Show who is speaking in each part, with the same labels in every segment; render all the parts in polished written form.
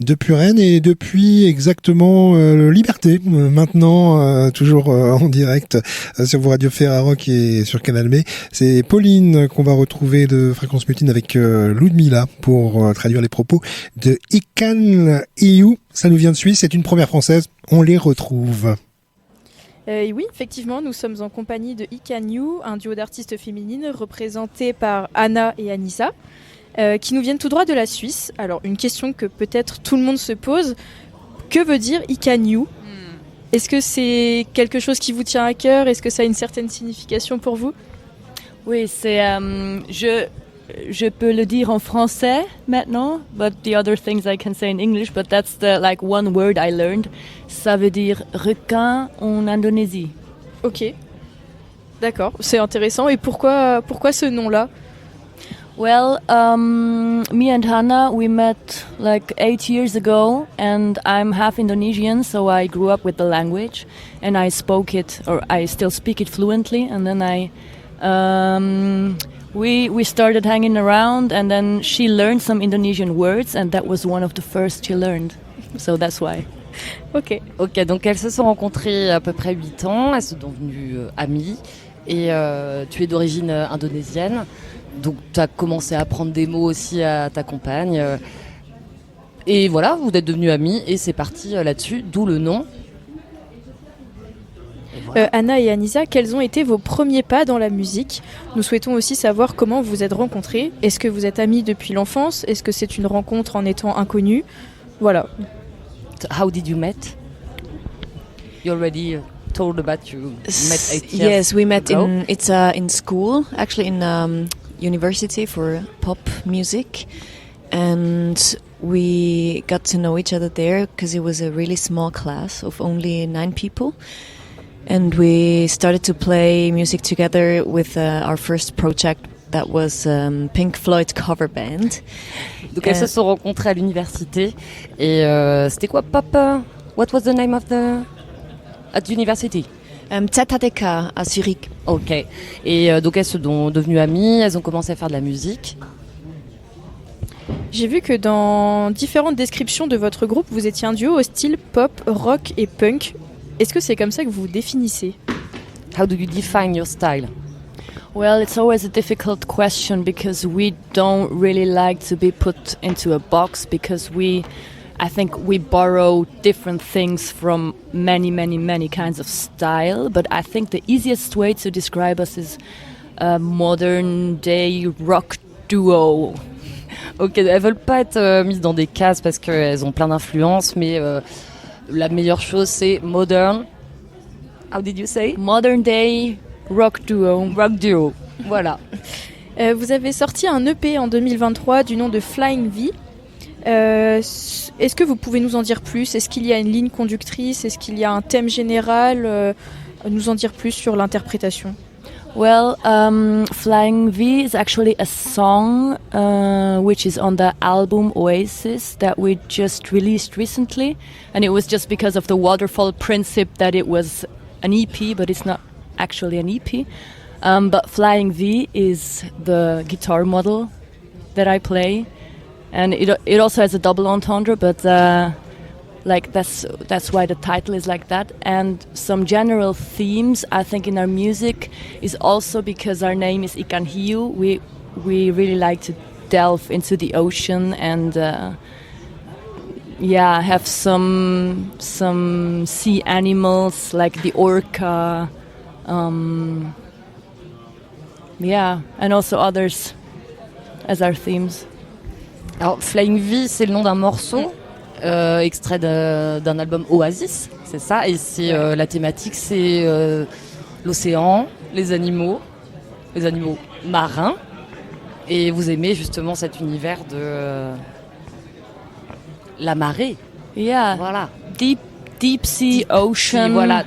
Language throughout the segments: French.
Speaker 1: depuis Rennes et depuis exactement Liberté. Maintenant, toujours en direct sur vos radios Ferrarock et sur Canal B. C'est Pauline qu'on va retrouver de Fréquence Mutine avec Ludmilla pour traduire les propos de Ikan Iu. Ça nous vient de Suisse, c'est une première française. On les retrouve.
Speaker 2: Oui, effectivement, nous sommes en compagnie de Ikan Iu, un duo d'artistes féminines représenté par Anna et Anissa. Qui nous viennent tout droit de la Suisse. Alors, une question que peut-être tout le monde se pose, que veut dire Ikan Iu ? Est-ce que c'est quelque chose qui vous tient à cœur ? Est-ce que ça a une certaine signification pour vous ?
Speaker 3: Oui, c'est je peux le dire en français maintenant, but the other things I can say in English, but that's the like one word I learned. Ça veut dire requin en Indonésie.
Speaker 2: Ok, d'accord, c'est intéressant. Et pourquoi ce nom-là ?
Speaker 3: Well, me and Hannah, we met like 8 years ago, and I'm half Indonesian, so I grew up with the language, and I spoke it, or I still speak it fluently, and then we started hanging around, and then she learned some Indonesian words, and that was one of the first she learned, so that's why.
Speaker 2: Ok,
Speaker 4: donc elles se sont rencontrées à peu près 8 ans, elles sont devenues amies, et tu es d'origine indonésienne. Donc tu as commencé à apprendre des mots aussi à ta compagne. Et voilà, vous êtes devenus amis et c'est parti là-dessus, d'où le nom.
Speaker 2: Voilà. Anna et Anissa, quels ont été vos premiers pas dans la musique ? Nous souhaitons aussi savoir comment vous vous êtes rencontrés. Est-ce que vous êtes amis depuis l'enfance ? Est-ce que c'est une rencontre en étant inconnus ? Voilà.
Speaker 4: How did you meet? You already told about you met 8 years
Speaker 5: Yes, we met
Speaker 4: ago.
Speaker 5: in school, actually in university for pop music, and we got to know each other there because it was a really small class of only 9 people, and we started to play music together with our first project that was Pink Floyd cover band.
Speaker 4: Donc elles se sont rencontrées à l'université et c'était quoi pop? What was the name of at university?
Speaker 5: ZHDK à Zurich.
Speaker 4: Ok. Et donc elles sont devenues amies, elles ont commencé à faire de la musique.
Speaker 2: J'ai vu que dans différentes descriptions de votre groupe, vous étiez un duo au style pop, rock et punk. Est-ce que c'est comme ça que vous vous définissez ?
Speaker 4: How do you define your style?
Speaker 3: Well, it's always a difficult question because we don't really like to be put into a box because I think we borrow different things from many kinds of style, but I think the easiest way to describe us is a modern day rock duo.
Speaker 4: Ok, elles veulent pas être mises dans des cases parce qu'elles ont plein d'influences, mais la meilleure chose c'est modern. How did you say?
Speaker 3: Modern day rock duo.
Speaker 4: Rock duo, voilà.
Speaker 2: Vous avez sorti un EP en 2023 du nom de Flying V. Est-ce que vous pouvez nous en dire plus ? Est-ce qu'il y a une ligne conductrice ? Est-ce qu'il y a un thème général ? Nous en dire plus sur l'interprétation.
Speaker 3: Well, Flying V is actually a song which is on the album Oasis that we just released recently, and it was just because of the waterfall principle that it was an EP, but it's not actually an EP. But Flying V is the guitar model that I play. And it also has a double entendre, but like that's why the title is like that. And some general themes I think in our music is also because our name is Ikan Hiu. We really like to delve into the ocean and have some sea animals like the orca. And also others as our themes.
Speaker 4: Alors, Flying V, c'est le nom d'un morceau extrait d'un album Oasis, c'est ça. Et c'est la thématique, c'est l'océan, les animaux marins. Et vous aimez justement cet univers de la marée.
Speaker 3: Yeah.
Speaker 4: Voilà.
Speaker 3: Deep sea, ocean.
Speaker 4: Voilà,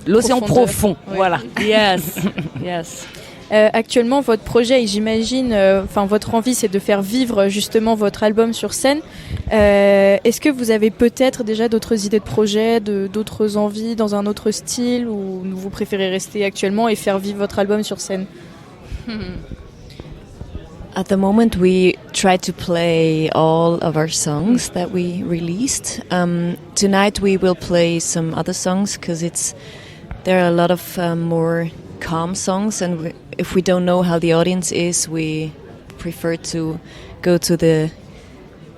Speaker 4: l'océan profond.
Speaker 2: Ouais.
Speaker 4: Voilà.
Speaker 3: Yes. Yes.
Speaker 2: Actuellement, votre projet, j'imagine, votre envie, c'est de faire vivre justement votre album sur scène. Est-ce que vous avez peut-être déjà d'autres idées de projet, d'autres envies dans un autre style, ou vous préférez rester actuellement et faire vivre votre album sur scène ?
Speaker 5: At the moment, we try to play all of our songs that we released. Tonight, we will play some other songs because there are a lot of more calm songs, and if we don't know how the audience is, we prefer to go to the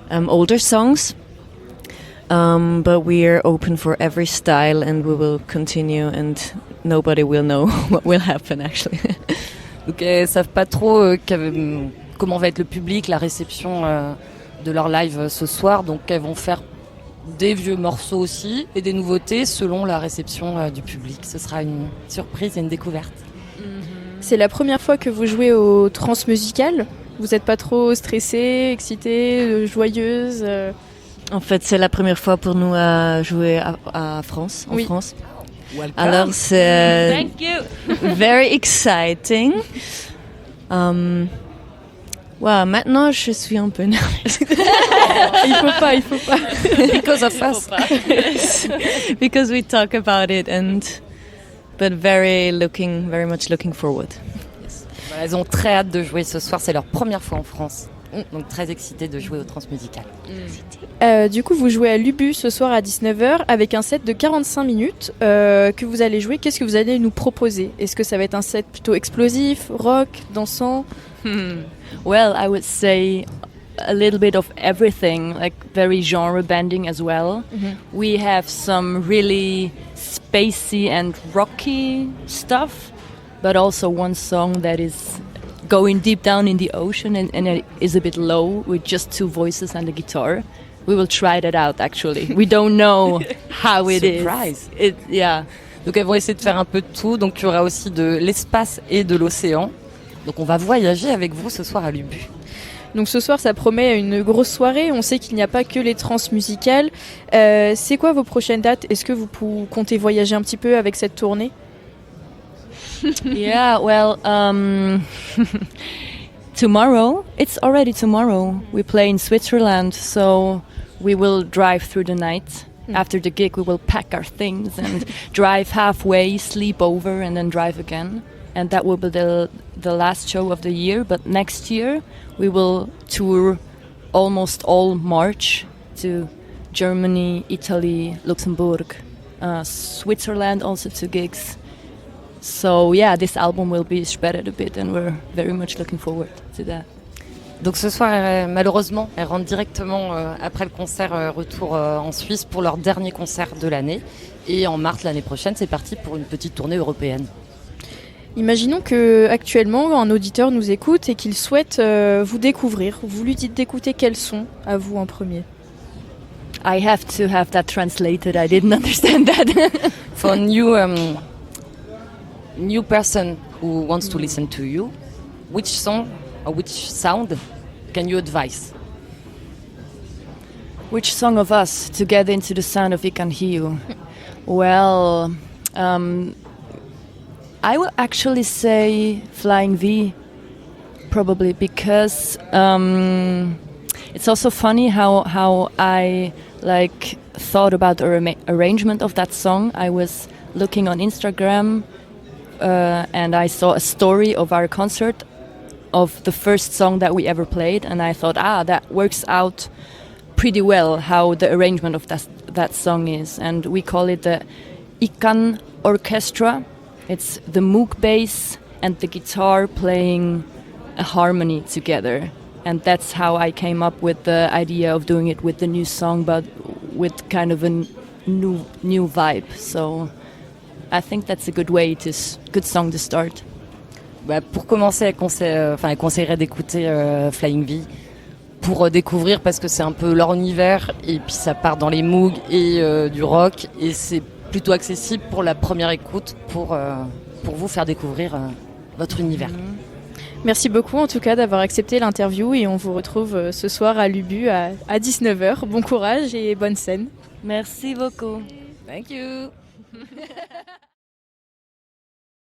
Speaker 5: older songs. But we are open for every style, and we will continue, and nobody will know what will happen actually.
Speaker 4: Donc elles savent pas trop comment va être le public, la réception de leur live ce soir. Donc elles vont faire des vieux morceaux aussi et des nouveautés selon la réception du public. Ce sera une surprise et une découverte.
Speaker 2: C'est la première fois que vous jouez au Transmusical. Vous n'êtes pas trop stressée, excitée, joyeuse
Speaker 5: En fait, c'est la première fois pour nous à jouer en France.
Speaker 4: Welcome.
Speaker 5: Alors c'est
Speaker 3: Thank you.
Speaker 5: very exciting. Maintenant je suis un peu nerveuse.
Speaker 2: Il faut pas.
Speaker 4: Because of us.
Speaker 5: Because we talk about it but very much looking forward.
Speaker 4: Voilà, elles ont très hâte de jouer ce soir, c'est leur première fois en France. Donc très excitées de jouer au Transmusical.
Speaker 2: Du coup, vous jouez à l'Ubu ce soir à 19h avec un set de 45 minutes que vous allez jouer. Qu'est-ce que vous allez nous proposer ? Est-ce que ça va être un set plutôt explosif, rock, dansant ?
Speaker 3: Well, I would say a little bit of everything, like very genre bending as well. We have some really spacey and rocky stuff, but also one song that is going deep down in the ocean and it is a bit low with just two voices and a guitar. We will try that out actually. We don't know how it
Speaker 4: Surprise.
Speaker 3: is. Yeah.
Speaker 4: Donc elles vont essayer de faire un peu de tout. Donc il y aura aussi de l'espace et de l'océan. Donc on va voyager avec vous ce soir à l'Ubu.
Speaker 2: Donc ce soir, ça promet une grosse soirée. On sait qu'il n'y a pas que les transmusicales. C'est quoi vos prochaines dates ? Est-ce que vous comptez voyager un petit peu avec cette tournée ?
Speaker 3: Yeah, well, tomorrow, it's already tomorrow. We play in Switzerland, so we will drive through the night. After the gig, we will pack our things and drive halfway, sleep over, and then drive again. And that will be the last show of the year. But next year, we will tour almost all March to Germany, Italy, Luxembourg, Switzerland, also 2 gigs. So yeah, this album will be spread a bit and we're very much looking forward to that.
Speaker 4: Donc ce soir, malheureusement, elles rentrent directement après le concert retour en Suisse pour leur dernier concert de l'année. Et en mars l'année prochaine, c'est parti pour une petite tournée européenne.
Speaker 2: Imaginons que actuellement un auditeur nous écoute et qu'il souhaite vous découvrir. Vous lui dites d'écouter quels sons à vous en premier.
Speaker 3: I have to have that translated. I didn't understand that.
Speaker 4: For a new person who wants to listen to you, which song or which sound can you advise?
Speaker 3: Which song of us to get into the sound of Ikan Hiu? Well, I will actually say Flying V, probably, because it's also funny how I thought about the arrangement of that song. I was looking on Instagram and I saw a story of our concert of the first song that we ever played, and I thought, that works out pretty well how the arrangement of that song is, and we call it the Ikan Orchestra. It's the Moog bass and the guitar playing a harmony together, and that's how I came up with the idea of doing it with the new song, but with kind of a new vibe. So I think that's a good song to start.
Speaker 4: Pour commencer, elle conseillerait d'écouter Flying V pour découvrir, parce que c'est un peu leur univers et puis ça part dans les Moog et du rock et c'est plutôt accessible pour la première écoute pour vous faire découvrir votre univers.
Speaker 2: Merci beaucoup en tout cas d'avoir accepté l'interview et on vous retrouve ce soir à l'Ubu à 19h. Bon courage et bonne scène.
Speaker 3: Merci beaucoup.
Speaker 4: Thank you.